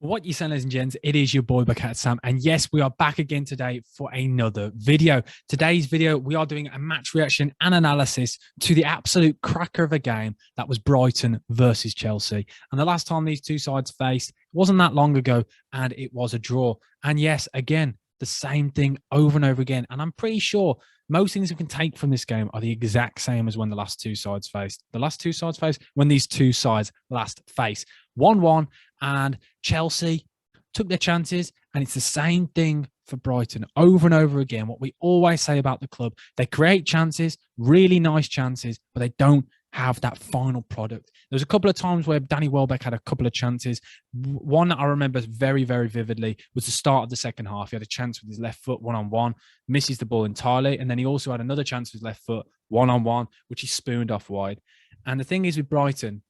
What you saying, ladies and gents? It is your boy Bucket Sam, and yes, we are back again today for another video. Today's video, we are doing a match reaction and analysis to the absolute cracker of a game that was Brighton versus Chelsea. And the last time these two sides faced wasn't that long ago, and it was a draw. And yes, again, the same thing over and over again. And I'm pretty sure most things we can take from this game are the exact same as when the last two sides faced. The last two sides faced when these two sides last faced. 1-1, and Chelsea took their chances, and it's the same thing for Brighton over and over again. What we always say about the club, they create chances, really nice chances, but they don't have that final product. There was a couple of times where Danny Welbeck had a couple of chances. One that I remember very, very vividly was the start of the second half. He had a chance with his left foot one-on-one, misses the ball entirely, and then he also had another chance with his left foot one-on-one, which he spooned off wide. And the thing is with Brighton,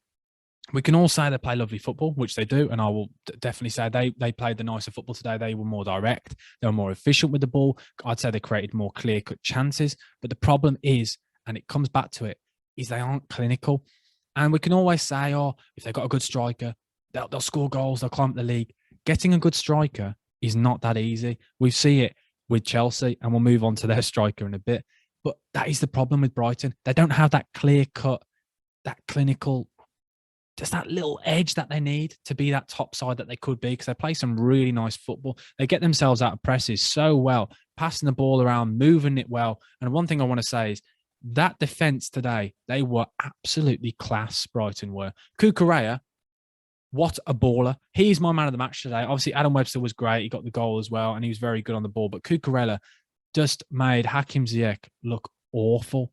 we can all say they play lovely football, which they do, and I will definitely say they played the nicer football today. They were more direct, they were more efficient with the ball. I'd say they created more clear-cut chances, but the problem is, and it comes back to it, is they aren't clinical. And we can always say, oh, if they've got a good striker, they'll score goals, they'll climb up the league. Getting a good striker is not that easy. We see it with Chelsea, and we'll move on to their striker in a bit. But that is the problem with Brighton. They don't have that clear-cut, that clinical, just that little edge that they need to be that top side that they could be, because they play some really nice football. They get themselves out of presses so well, passing the ball around, moving it well. And one thing I want to say is that defense today, they were absolutely class, Brighton were. Cucurella, what a baller. He's my man of the match today. Obviously, Adam Webster was great. He got the goal as well, and he was very good on the ball. But Cucurella just made Hakim Ziyech look awful.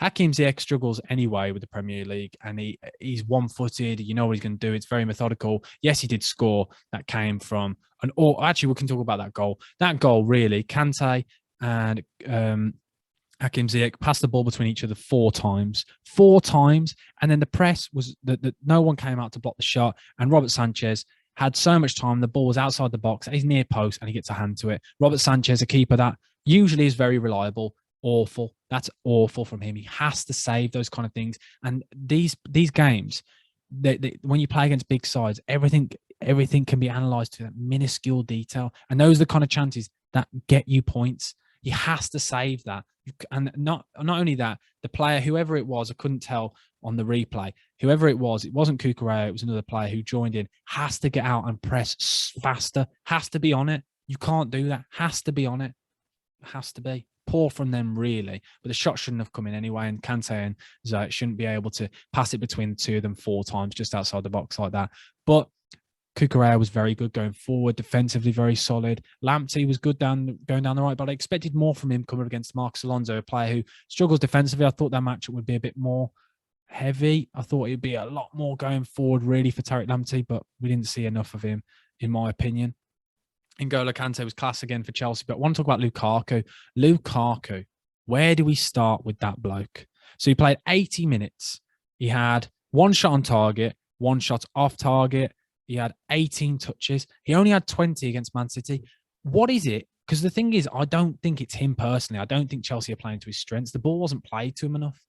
Hakim Ziyech struggles anyway with the Premier League, and he's one-footed. You know what he's going to do. It's very methodical. Yes, he did score. That came from actually, we can talk about that goal. That goal, really, Kante and Hakim Ziyech passed the ball between each other four times, and then the press was that no one came out to block the shot, and Robert Sanchez had so much time. The ball was outside the box, at his near post, and he gets a hand to it. Robert Sanchez, a keeper that usually is very reliable. Awful. That's awful from him. He has to save those kind of things. And these games, when you play against big sides, everything can be analysed to that minuscule detail. And those are the kind of chances that get you points. He has to save that. And not only that, the player, whoever it was, I couldn't tell on the replay, whoever it wasn't Cucurella, it was another player who joined in, has to get out and press faster, has to be on it. You can't do that. Has to be on it. Has to be. Poor from them, really, but the shot shouldn't have come in anyway, and Kante and Ziyech shouldn't be able to pass it between the two of them four times just outside the box like that. But Cucurella was very good going forward, defensively very solid. Lamptey was good going down the right, but I expected more from him coming against Marcos Alonso, a player who struggles defensively. I thought that matchup would be a bit more heavy. I thought it'd be a lot more going forward, really, for Tariq Lamptey, but we didn't see enough of him, in my opinion. N'Golo Kante was class again for Chelsea. But I want to talk about Lukaku. Lukaku, where do we start with that bloke? So he played 80 minutes. He had one shot on target, one shot off target. He had 18 touches. He only had 20 against Man City. What is it? Because the thing is, I don't think it's him personally. I don't think Chelsea are playing to his strengths. The ball wasn't played to him enough.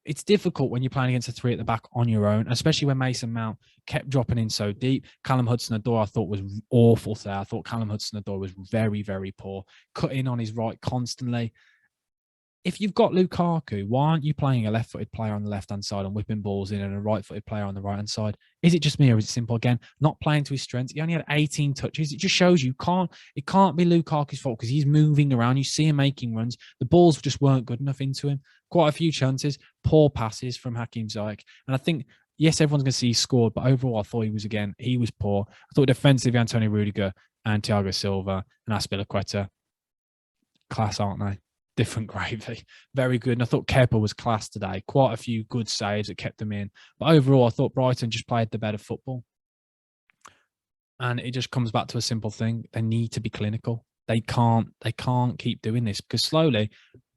It's difficult when you're playing against a three at the back on your own, especially when Mason Mount kept dropping in so deep. Callum Hudson-Odoi, I thought, was awful there. I thought Callum Hudson-Odoi was very, very poor, cut in on his right constantly. If you've got Lukaku, why aren't you playing a left-footed player on the left-hand side and whipping balls in and a right-footed player on the right-hand side? Is it just me, or is it simple again? Not playing to his strengths. He only had 18 touches. It just shows you it can't be Lukaku's fault, because he's moving around. You see him making runs. The balls just weren't good enough into him. Quite a few chances, poor passes from Hakim Ziyech. And I think, yes, everyone's going to see he scored, but overall, I thought he was poor. I thought defensively, Antonio Rudiger and Thiago Silva and Azpilicueta, class, aren't they? Different gravy. Very good. And I thought Kepa was class today. Quite a few good saves that kept them in. But overall, I thought Brighton just played the better football. And it just comes back to a simple thing. They need to be clinical. They can't keep doing this, because slowly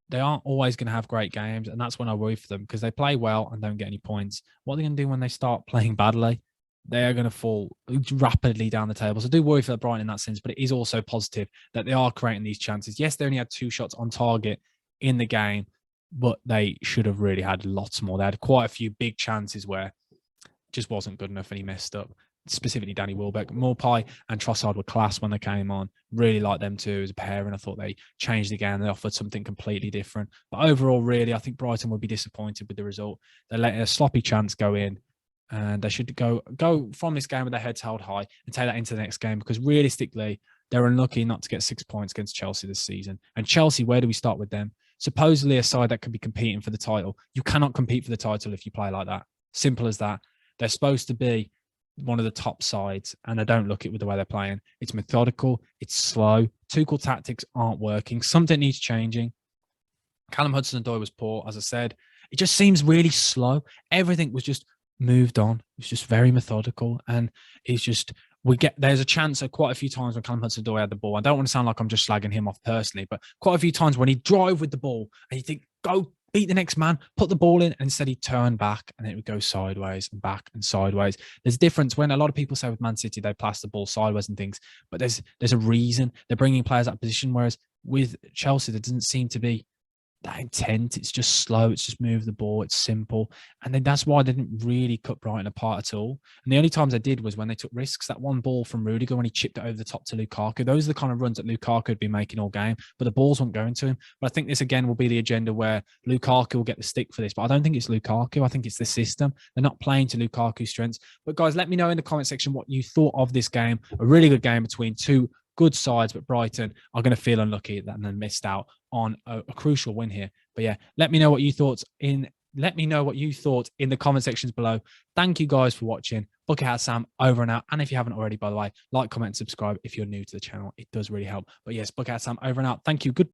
they aren't always going to have great games. And that's when I worry for them, because they play well and don't get any points. What are they going to do when they start playing badly? They are going to fall rapidly down the table. So I do worry for Brighton in that sense, but it is also positive that they are creating these chances. Yes, they only had 2 shots on target in the game, but they should have really had lots more. They had quite a few big chances where it just wasn't good enough, and he messed up. specifically Danny Welbeck. Maupay and Trossard were class when they came on. Really liked them two as a pair, and I thought they changed the game. They offered something completely different. But overall, really, I think Brighton would be disappointed with the result. They let a sloppy chance go in, and they should go from this game with their heads held high and take that into the next game, because realistically, they're unlucky not to get 6 points against Chelsea this season. And Chelsea, where do we start with them? Supposedly a side that could be competing for the title. You cannot compete for the title if you play like that. Simple as that. They're supposed to be one of the top sides, and I don't look it with the way they're playing. It's methodical. It's slow. Tuchel tactics aren't working. Something needs changing. Callum Hudson-Odoi was poor, as I said. It just seems really slow. Everything was just moved on. It was just very methodical, and it's just there's a chance at quite a few times when Callum Hudson-Odoi had the ball. I don't want to sound like I'm just slagging him off personally, but quite a few times when he'd drive with the ball and you think, go beat the next man, put the ball in, and instead he'd turn back and it would go sideways and back and sideways. There's a difference when a lot of people say with Man City, they pass the ball sideways and things, but there's a reason. They're bringing players out of position, whereas with Chelsea, there doesn't seem to be that intent. It's just slow. It's just move the ball. It's simple. And then that's why they didn't really cut Brighton apart at all. And the only times they did was when they took risks. That one ball from Rudiger when he chipped it over the top to Lukaku. Those are the kind of runs that Lukaku would be making all game, but the balls weren't going to him. But I think this again will be the agenda where Lukaku will get the stick for this. But I don't think it's Lukaku. I think it's the system. They're not playing to Lukaku's strengths. But guys, let me know in the comment section what you thought of this game. A really good game between two good sides, but Brighton are going to feel unlucky that they missed out on a crucial win here. But yeah, let me know what you thought in the comment sections below. Thank you guys for watching. Bucket Hat Sam over and out. And if you haven't already, by the way, like, comment, and subscribe if you're new to the channel. It does really help. But yes, Bucket Hat Sam over and out. Thank you. Good.